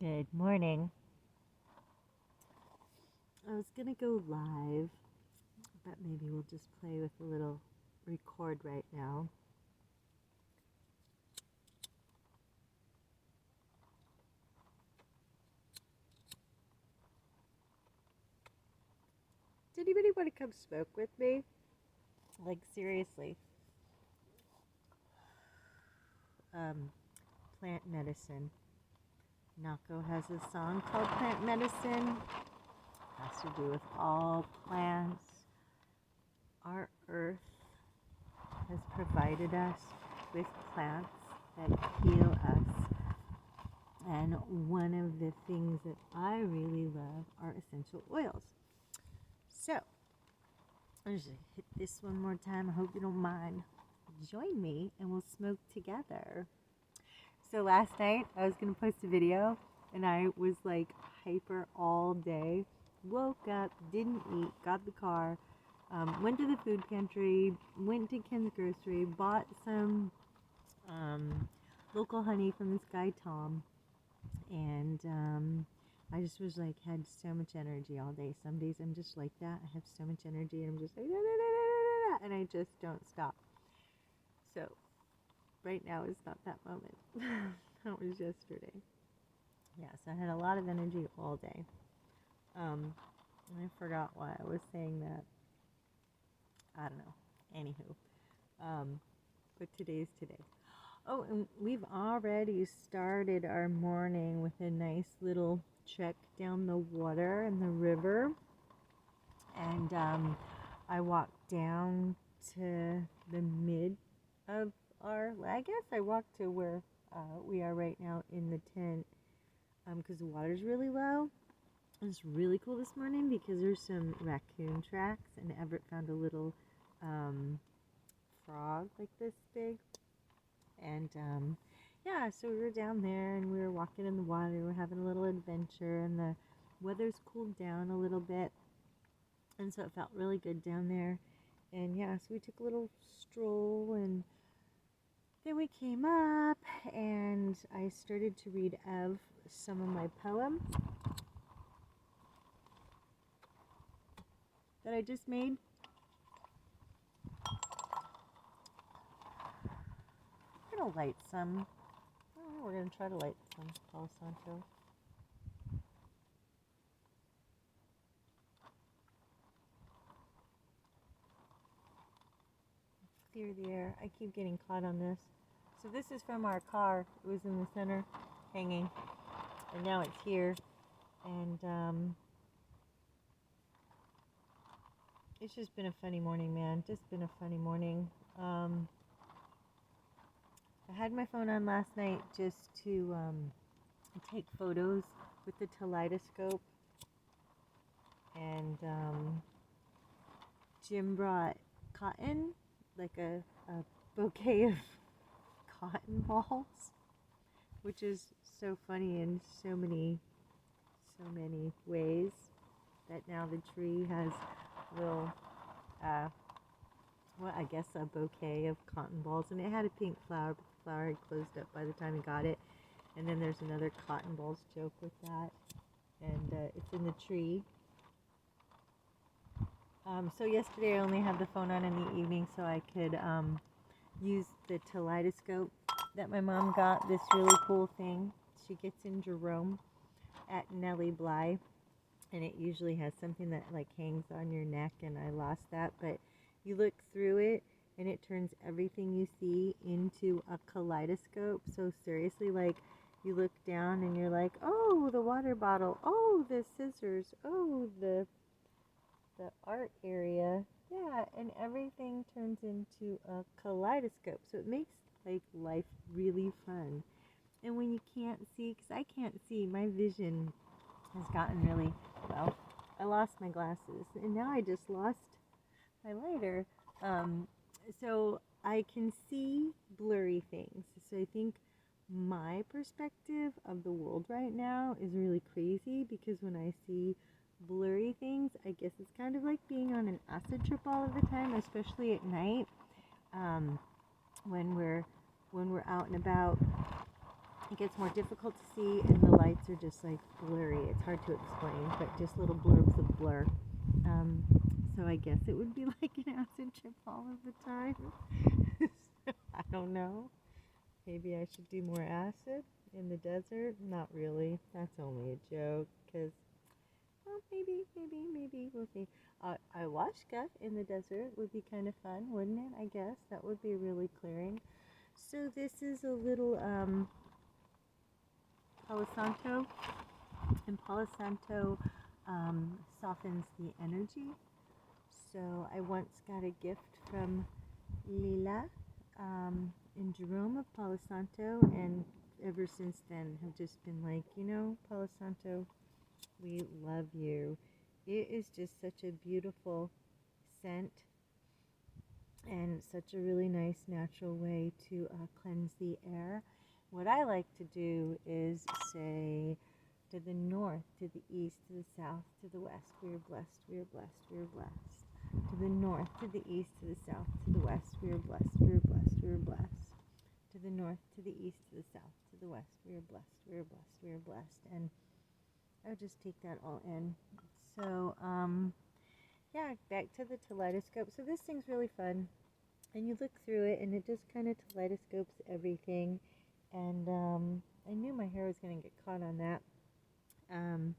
Good morning. I was gonna go live, but maybe we'll just play with a little record right now. Did anybody want to come smoke with me? Like, seriously. Plant medicine. Nako has a song called Plant Medicine. It has to do with all plants. Our earth has provided us with plants that heal us. And one of the things that I really love are essential oils. So, I'm just going to hit this one more time. I hope you don't mind. Join me and we'll smoke together. So last night I was going to post a video and I was like hyper all day. Woke up, didn't eat, got the car, went to the food pantry, went to Ken's Grocery, bought some local honey from this guy Tom, and I just was like, had so much energy all day. Some days I'm just like that. I have so much energy and I'm just like, da, da, da, da, da, and I just don't stop. So right now is not that moment. That was yesterday. Yeah, so I had a lot of energy all day. And I forgot why I was saying that. I don't know. Anywho. But today's today. Oh, and we've already started our morning with a nice little trek down the water in the river. And I walked down to the mid of I guess I walked to where we are right now in the tent because the water's really low. It's really cool this morning because there's some raccoon tracks, and Everett found a little frog like this big. And yeah, so we were down there and we were walking in the water. We were having a little adventure, and the weather's cooled down a little bit, and so it felt really good down there. And yeah, so we took a little stroll, and then we came up and I started to read Ev some of my poems that I just made. I'm going to light some. We're going to try to light some Palo Santo. Clear the air. I keep getting caught on this. So this is from our car. It was in the center hanging, and now it's here. And it's just been a funny morning, man. Just been a funny morning. I had my phone on last night just to take photos with the kaleidoscope, and Jim brought cotton, like a bouquet of cotton balls, which is so funny in so many ways, that now the tree has little I guess a bouquet of cotton balls, and it had a pink flower, but the flower had closed up by the time he got it. And then there's another cotton balls joke with that, and it's in the tree. So yesterday I only had the phone on in the evening so I could use the kaleidoscope that my mom got, this really cool thing she gets in Jerome at Nellie Bly, and it usually has something that like hangs on your neck, and I lost that, but you look through it and it turns everything you see into a kaleidoscope. So seriously, like, you look down and you're like, oh, the water bottle, oh, the scissors, oh, the art area, yeah, and everything turns into a kaleidoscope. So it makes like life really fun. And when you can't see, because I can't see, my vision has gotten really, well, I lost my glasses, and now I just lost my lighter. So I can see blurry things. So I think my perspective of the world right now is really crazy, because when I see blurry things, I guess it's kind of like being on an acid trip all of the time, especially at night, when we're out and about it gets more difficult to see, and the lights are just like blurry. It's hard to explain, but just little blurbs of blur. So I guess it would be like an acid trip all of the time. So I don't know. Maybe I should do more acid in the desert. Not really. That's only a joke. Because, well, maybe. We'll see. Ayahuasca in the desert would be kind of fun, wouldn't it? I guess that would be really clearing. So this is a little Palo Santo, and Palo Santo softens the energy. So I once got a gift from Lila in Jerome of Palo Santo, and ever since then have just been like, Palo Santo, we love you. It is just such a beautiful scent and such a really nice natural way to cleanse the air. What I like to do is say to the north, to the east, to the south, to the west, we are blessed, we are blessed, we are blessed. To the north, to the east, to the south, to the west, we are blessed, we are blessed, we are blessed. To the north, to the east, to the south, to the west, we are blessed, we are blessed, we are blessed. And I'll just take that all in. So, yeah, back to the kaleidoscope. So this thing's really fun. And you look through it, and it just kind of kaleidoscopes everything. And I knew my hair was going to get caught on that. And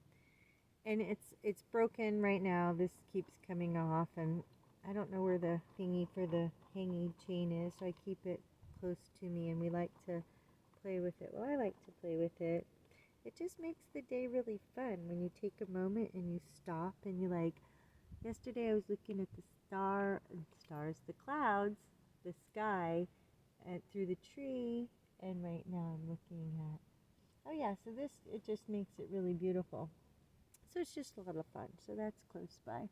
it's broken right now. This keeps coming off, and I don't know where the thingy for the hanging chain is, so I keep it close to me, and we like to play with it. Well, I like to play with it. It just makes the day really fun when you take a moment and you stop and you like, yesterday I was looking at the the clouds, the sky, through the tree, and right now I'm looking at, oh yeah, so it just makes it really beautiful. So it's just a lot of fun. So that's close by.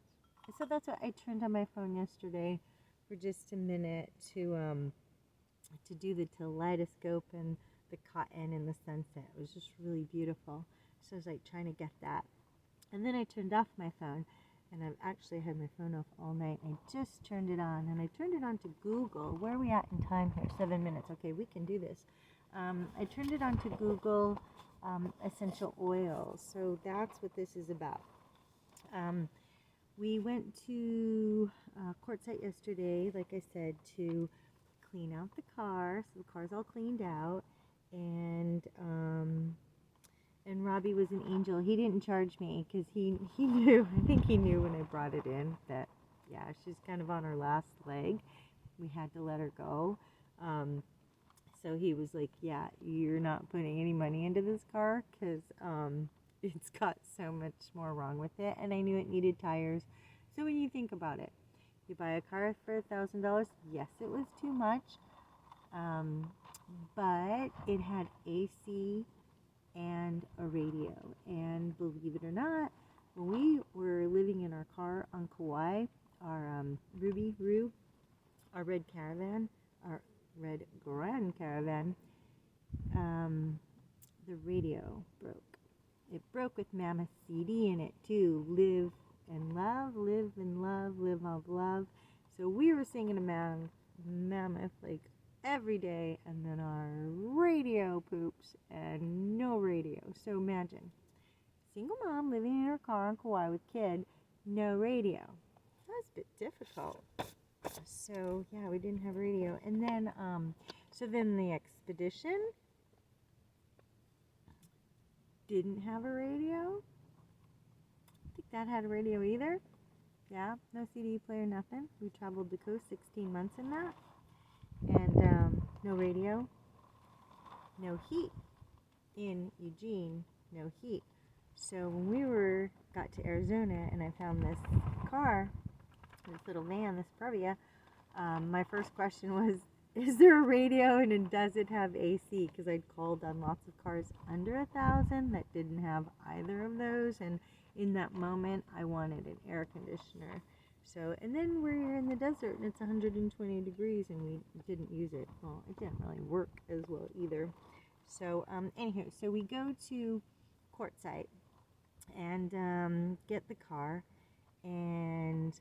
So that's what I turned on my phone yesterday for just a minute to do the kaleidoscope and the cotton and the sunset. It was just really beautiful. So I was like trying to get that. And then I turned off my phone, and I've actually had my phone off all night. I just turned it on, and I turned it on to Google. Where are we at in time here? 7 minutes. Okay, we can do this. I turned it on to Google essential oils. So that's what this is about. We went to Quartzsite yesterday, like I said, to clean out the car. So the car's all cleaned out, and Robbie was an angel. He didn't charge me because he knew. I think he knew when I brought it in that, yeah, she's kind of on her last leg. We had to let her go. So he was like, yeah, you're not putting any money into this car because it's got so much more wrong with it. And I knew it needed tires. So when you think about it, you buy a car for $1,000. Yes, it was too much. But it had AC and a radio. And believe it or not, when we were living in our car on Kauai, our Rue, our red caravan, our red Grand Caravan, the radio broke. It broke with Mammoth CD in it too. Live and love, live and love, live of love. So we were singing a Mammoth like every day, and then our radio poops and no radio. So imagine, single mom living in her car on Kauai with kid, no radio. That was a bit difficult. So yeah, we didn't have radio. And then so then the expedition didn't have a radio. I think that had a radio either. Yeah, no CD player, nothing. We traveled the coast 16 months in that. And no radio, no heat in Eugene, no heat. So when we got to Arizona and I found this car, this little van, this Previa, my first question was, is there a radio and does it have AC? Because I'd called on lots of cars under 1,000 that didn't have either of those, and in that moment I wanted an air conditioner. So, and then we're in the desert and it's 120 degrees and we didn't use it. Well, it didn't really work as well either. So, anywho, so we go to Quartzsite and get the car and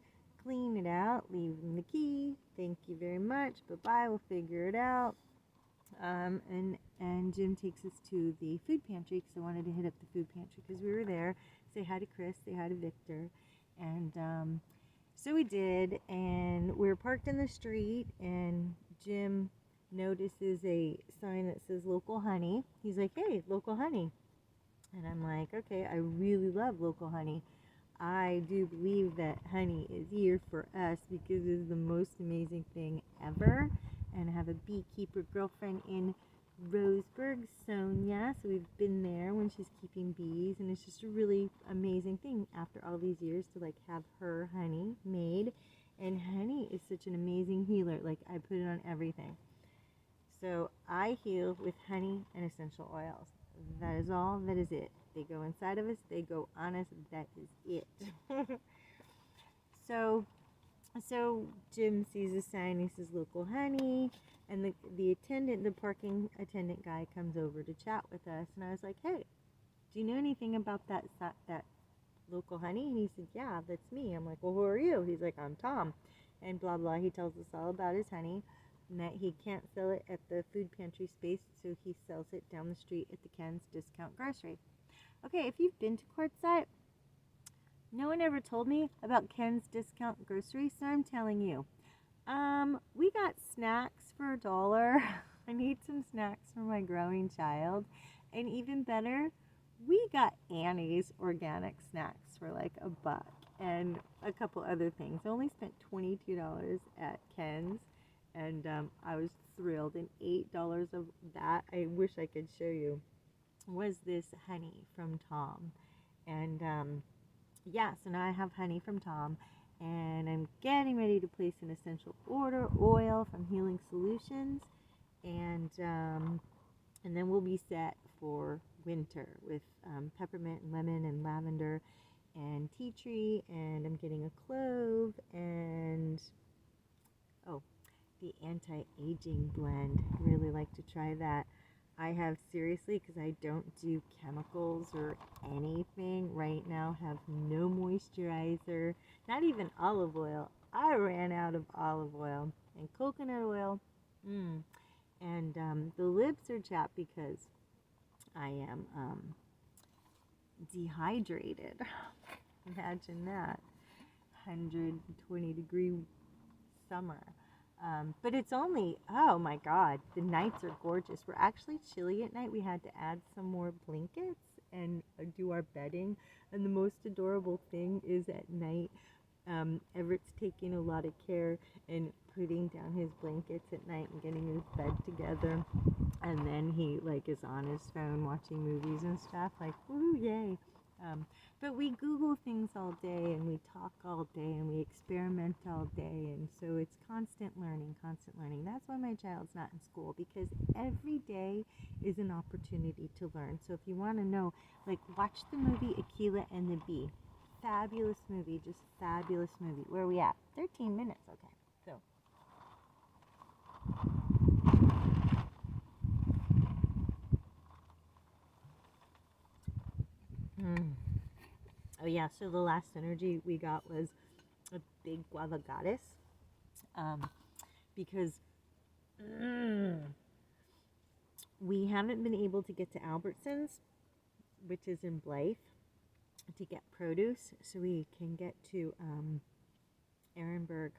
clean it out, leave them the key. Thank you very much. Bye-bye. We'll figure it out. And Jim takes us to the food pantry because I wanted to hit up the food pantry because we were there. Say hi to Chris, say hi to Victor, and so we did. And we were parked in the street, and Jim notices a sign that says "Local Honey." He's like, "Hey, local honey," and I'm like, "Okay, I really love local honey. I do believe that honey is here for us because it's the most amazing thing ever." And I have a beekeeper girlfriend in Roseburg, Sonia. So we've been there when she's keeping bees, and it's just a really amazing thing after all these years to like have her honey made. And honey is such an amazing healer. Like I put it on everything. So I heal with honey and essential oils. That is all. That is it. They go inside of us. They go on us. That is it. so, so Jim sees a sign. He says "local honey," and the parking attendant guy comes over to chat with us. And I was like, "Hey, do you know anything about that local honey?" And he said, "Yeah, that's me." I'm like, "Well, who are you?" He's like, "I'm Tom," and blah blah. He tells us all about his honey, and that he can't sell it at the food pantry space, so he sells it down the street at the Ken's Discount Grocery. Okay, if you've been to Quartzsite, no one ever told me about Ken's Discount Grocery, so I'm telling you. We got snacks for $1. I need some snacks for my growing child. And even better, we got Annie's organic snacks for like $1 and a couple other things. I only spent $22 at Ken's, and I was thrilled. And $8 of that, I wish I could show you, was this honey from Tom. And yeah, so now I have honey from Tom, and I'm getting ready to place an essential oil from Healing Solutions, and then we'll be set for winter with peppermint and lemon and lavender and tea tree, and I'm getting a clove and oh, the anti-aging blend. Really like to try that. I have seriously, because I don't do chemicals or anything right now, have no moisturizer, not even olive oil. I ran out of olive oil and coconut oil. And the lips are chapped because I am dehydrated. Imagine that. 120-degree summer. But it's only, oh my God, the nights are gorgeous. We're actually chilly at night. We had to add some more blankets and do our bedding. And the most adorable thing is at night, Everett's taking a lot of care and putting down his blankets at night and getting his bed together. And then he like is on his phone watching movies and stuff, like, woo, yay. But we Google things all day, and we talk all day, and we experiment all day, and so it's constant learning, constant learning. That's why my child's not in school, because every day is an opportunity to learn. So if you want to know, like, watch the movie Aquila and the Bee. Fabulous movie, just fabulous movie. Where are we at? 13 minutes, okay. So. Oh yeah, so the last energy we got was a big guava goddess, because we haven't been able to get to Albertsons, which is in Blythe, to get produce, so we can get to Ehrenberg.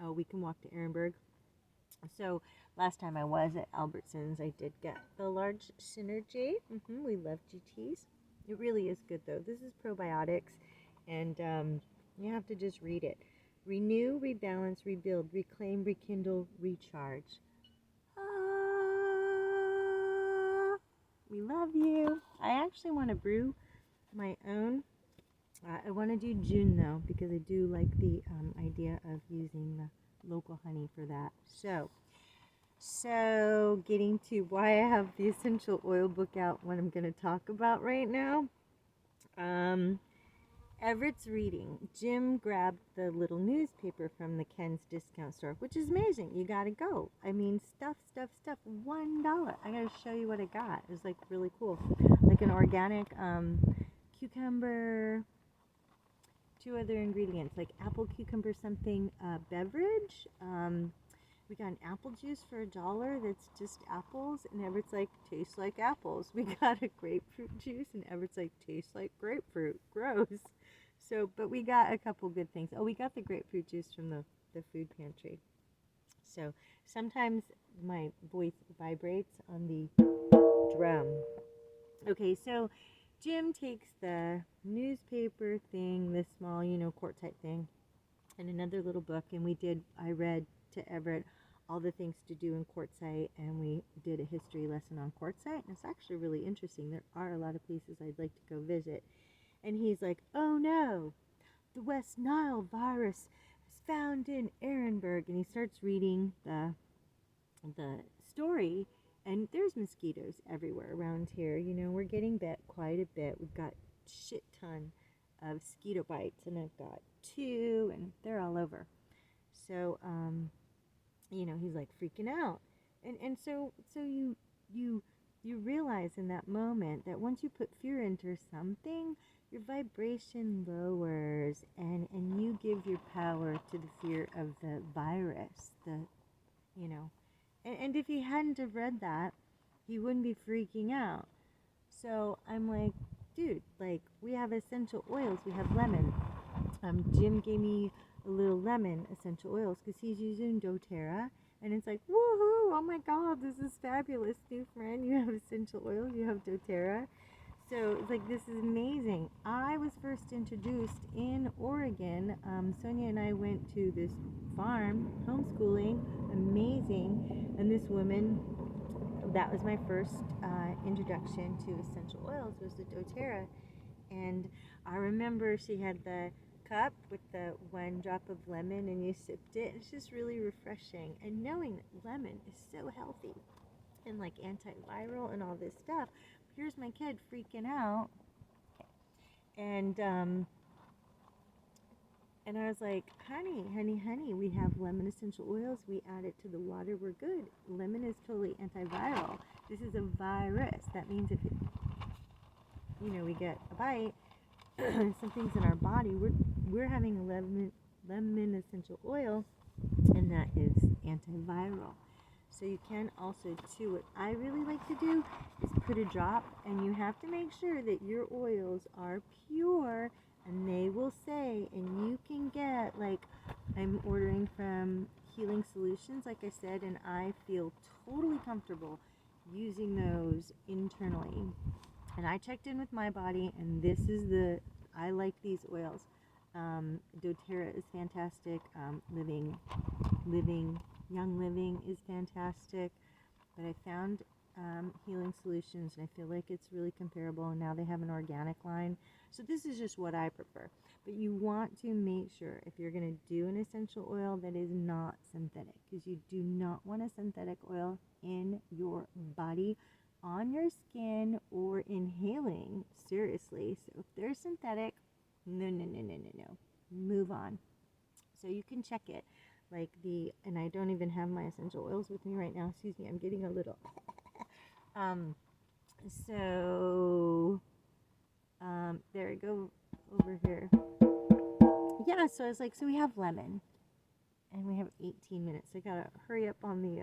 Oh, we can walk to Ehrenberg. So last time I was at Albertsons, I did get the large synergy. We love GTs. It really is good, though. This is probiotics, and you have to just read it. Renew, rebalance, rebuild, reclaim, rekindle, recharge. We love you. I actually want to brew my own. I want to do June, though, because I do like the idea of using the local honey for that. So getting to why I have the essential oil book out, what I'm going to talk about right now. Everett's reading. Jim grabbed the little newspaper from the Ken's Discount Store, which is amazing. You got to go. I mean, stuff. $1. I got to show you what I got. It was like really cool. Like an organic cucumber, 2 other ingredients, like apple cucumber something beverage, We got an apple juice for $1 that's just apples, and Everett's like, tastes like apples. We got a grapefruit juice, and Everett's like, tastes like grapefruit. Gross. So, but we got a couple good things. Oh, we got the grapefruit juice from the food pantry. So sometimes my voice vibrates on the drum. Okay, so Jim takes the newspaper thing, this small, quart type thing, and another little book, and I read to Everett all the things to do in quartzite, and we did a history lesson on quartzite, and it's actually really interesting. There are a lot of places I'd like to go visit. And he's like, oh no, the West Nile virus is found in Ehrenberg, and he starts reading the story, and there's mosquitoes everywhere around here. We're getting bit quite a bit. We've got shit ton of mosquito bites, and I've got 2, and they're all over. So, he's like freaking out, and so you realize in that moment that once you put fear into something, your vibration lowers, and you give your power to the fear of the virus, and if he hadn't have read that, he wouldn't be freaking out. So I'm like, dude, like, we have essential oils. We have lemon. Jim gave me a little lemon essential oils because he's using doTERRA. And it's like, woohoo, oh my God, this is fabulous, new friend. You have essential oils, you have doTERRA. So it's like, this is amazing. I was first introduced in Oregon. Sonia and I went to this farm, homeschooling, amazing. And this woman, that was my first introduction to essential oils, was the doTERRA. And I remember she had the cup with the 1 drop of lemon, and you sipped it. It's just really refreshing. And knowing that lemon is so healthy and like antiviral and all this stuff, here's my kid freaking out. And I was like, honey, we have lemon essential oils. We add it to the water. We're good. Lemon is totally antiviral. This is a virus. That means if we get a bite, some things in our body, we're having lemon essential oil, and that is antiviral. So you can also chew. What I really like to do is put a drop, and you have to make sure that your oils are pure, and they will say, and you can get, like, I'm ordering from Healing Solutions, like I said, and I feel totally comfortable using those internally. And I checked in with my body, and I like these oils. doTERRA is fantastic. Young Living is fantastic. But I found Healing Solutions, and I feel like it's really comparable. And now they have an organic line. So this is just what I prefer. But you want to make sure, if you're going to do an essential oil, that is not synthetic, because you do not want a synthetic oil in your body, on your skin, or inhaling. Seriously. So if they're synthetic, no. Move on. So you can check it. And I don't even have my essential oils with me right now. Excuse me, I'm getting a little. There we go, over here. Yeah, so I was like, so we have lemon, and we have 18 minutes. I gotta hurry up on the,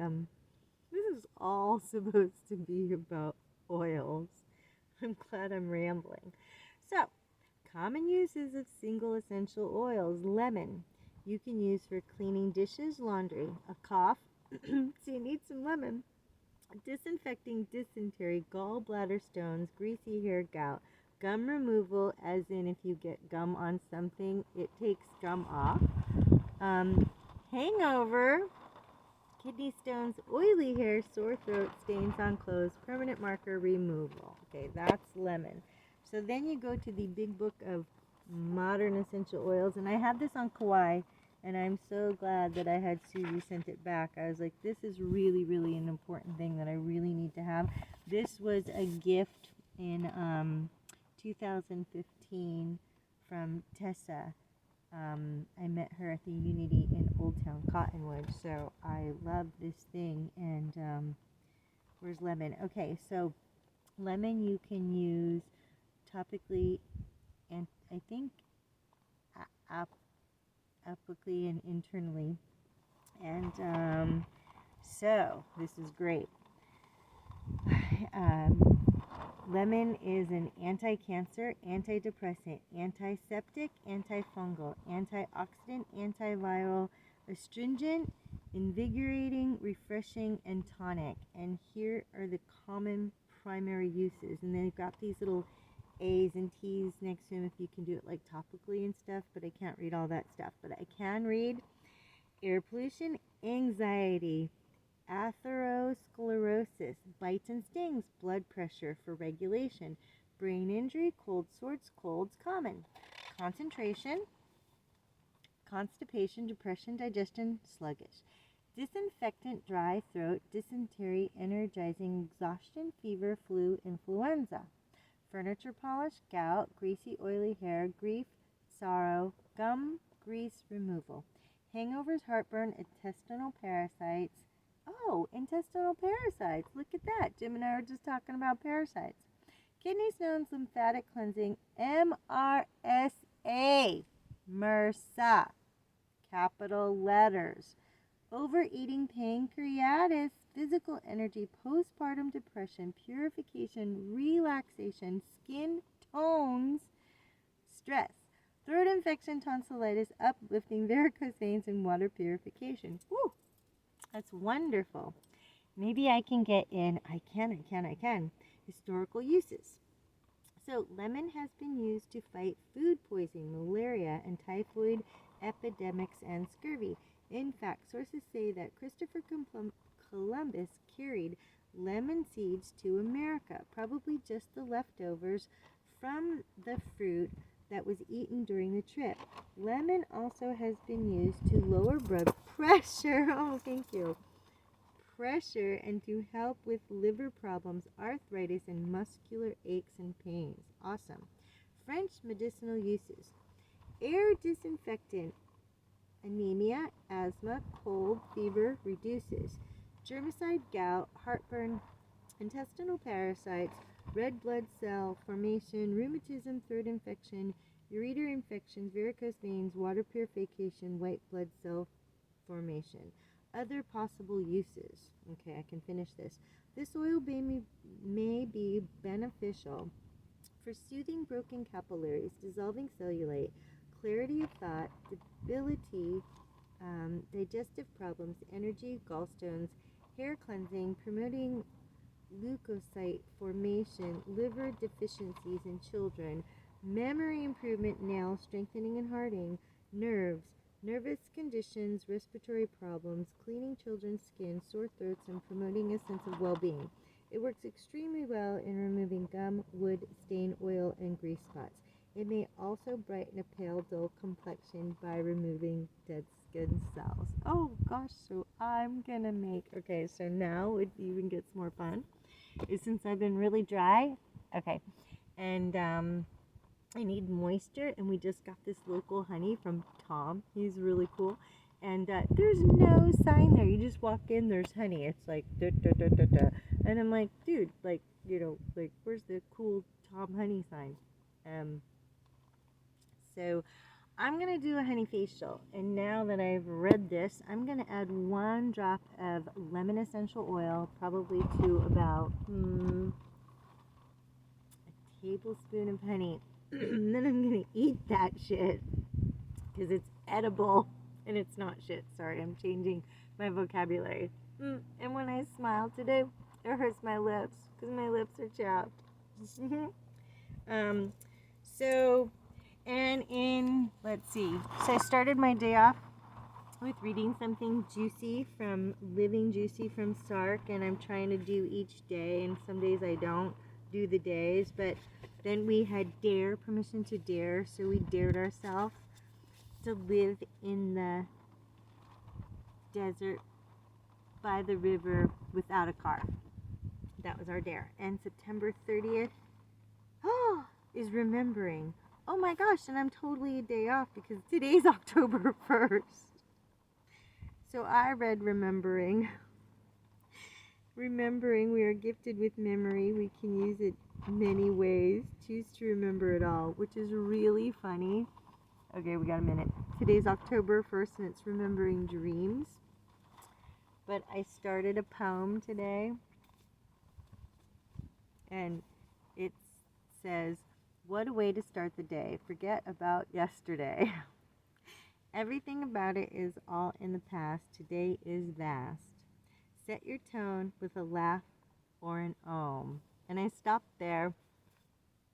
this is all supposed to be about oils. I'm glad I'm rambling. So, common uses of single essential oils. Lemon, you can use for cleaning dishes, laundry. A cough, so you need some lemon. Disinfecting dysentery, gallbladder stones, greasy hair, gout. Gum removal, as in if you get gum on something, it takes gum off. Hangover, kidney stones, oily hair, sore throat, stains on clothes, permanent marker removal. Okay, that's lemon. So then you go to the big book of modern essential oils, and I have this on Kauai, and I'm so glad that I had Susie sent it back. I was like, this is really, really an important thing that I really need to have. This was a gift in 2015 from Tessa. I met her at the Unity in Old Town Cottonwood, so I love this thing. And where's lemon? Okay, so lemon you can use topically, and I think apically and internally. And so this is great. um, Lemon is an anti-cancer, antidepressant, antiseptic, antifungal, antioxidant, antiviral, astringent, invigorating, refreshing, and tonic. And here are the common primary uses. And then they've got these little A's and T's next to them if you can do it like topically and stuff, but I can't read all that stuff. But I can read air pollution, anxiety, atherosclerosis, bites and stings, blood pressure for regulation, brain injury, cold sores, colds common, concentration, constipation, depression, digestion, sluggish, disinfectant, dry throat, dysentery, energizing, exhaustion, fever, flu, influenza, furniture polish, gout, greasy, oily hair, grief, sorrow, gum, grease removal, hangovers, heartburn, intestinal parasites. Oh, intestinal parasites. Look at that. Jim and I were just talking about parasites. Kidney stones, lymphatic cleansing, MRSA, MRSA, capital letters. Overeating, pancreatitis, physical energy, postpartum depression, purification, relaxation, skin tones, stress, throat infection, tonsillitis, uplifting, varicose veins, and water purification. Woo! That's wonderful. Maybe I can get in, I can, historical uses. So, lemon has been used to fight food poisoning, malaria, and typhoid epidemics and scurvy. In fact, sources say that Christopher Columbus carried lemon seeds to America, probably just the leftovers from the fruit that was eaten during the trip. Lemon also has been used to lower blood pressure. Oh, thank you. Pressure and to help with liver problems, arthritis, and muscular aches and pains. Awesome. French medicinal uses. Air disinfectant. Anemia, asthma, cold, fever reduces. Germicide, gout, heartburn, intestinal parasites, red blood cell formation, rheumatism, throat infection, ureter infections, varicose veins, water purification, white blood cell formation. Other possible uses. Okay, I can finish this. This oil may be beneficial for soothing broken capillaries, dissolving cellulite, clarity of thought, debility, digestive problems, energy, gallstones, hair cleansing, promoting leukocyte formation, liver deficiencies in children, memory improvement, nail strengthening and hardening, nerves, nervous conditions, respiratory problems, cleaning children's skin, sore throats, and promoting a sense of well-being. It works extremely well in removing gum, wood, stain, oil, and grease spots. It may also brighten a pale, dull complexion by removing dead skin cells. Oh gosh, so I'm gonna make, okay, so now it even gets more fun. Since I've been really dry, okay, and I need moisture, and we just got this local honey from Tom. He's really cool. And there's no sign there. You just walk in, there's honey. It's like, da, da, da, da, da. And I'm like, dude, like, you know, like, where's the cool Tom honey sign? So I'm going to do a honey facial. And now that I've read this, I'm going to add 1 drop of lemon essential oil, probably to about a tablespoon of honey. And then I'm going to eat that shit because it's edible and it's not shit. Sorry, I'm changing my vocabulary. And when I smile today, it hurts my lips because my lips are chapped. Let's see. So I started my day off with reading something juicy from Living Juicy from Sark, and I'm trying to do each day, and some days I don't do the days, but then we had permission to dare, so we dared ourselves to live in the desert by the river without a car. That was our dare. And September 30th is remembering. Oh my gosh, and I'm totally a day off because today's October 1st. So I read Remembering. Remembering, we are gifted with memory. We can use it many ways. Choose to remember it all, which is really funny. Okay, we got a minute. Today's October 1st, and it's Remembering Dreams. But I started a poem today, and it says, "What a way to start the day. Forget about yesterday." Everything about it is all in the past. Today is vast. Set your tone with a laugh or an ohm. And I stopped there,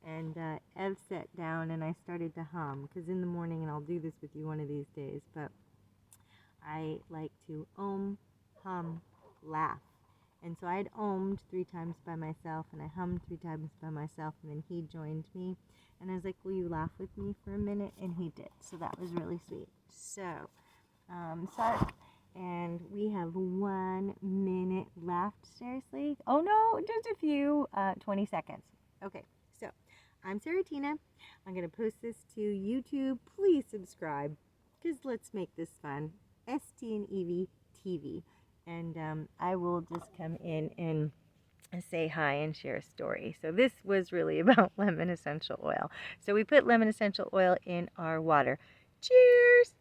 and Ev sat down, and I started to hum, because in the morning, and I'll do this with you one of these days, but I like to hum, laugh. And so I had ohmed 3 times by myself, and I hummed 3 times by myself, and then he joined me. And I was like, will you laugh with me for a minute? And he did. So that was really sweet. So, Sark, and we have 1 minute left, seriously. Oh no, just a few, 20 seconds. Okay, so I'm Sarah Tina. I'm going to post this to YouTube. Please subscribe, because let's make this fun. ST and Evie TV. And I will just come in and say hi and share a story. So this was really about lemon essential oil. So we put lemon essential oil in our water. Cheers!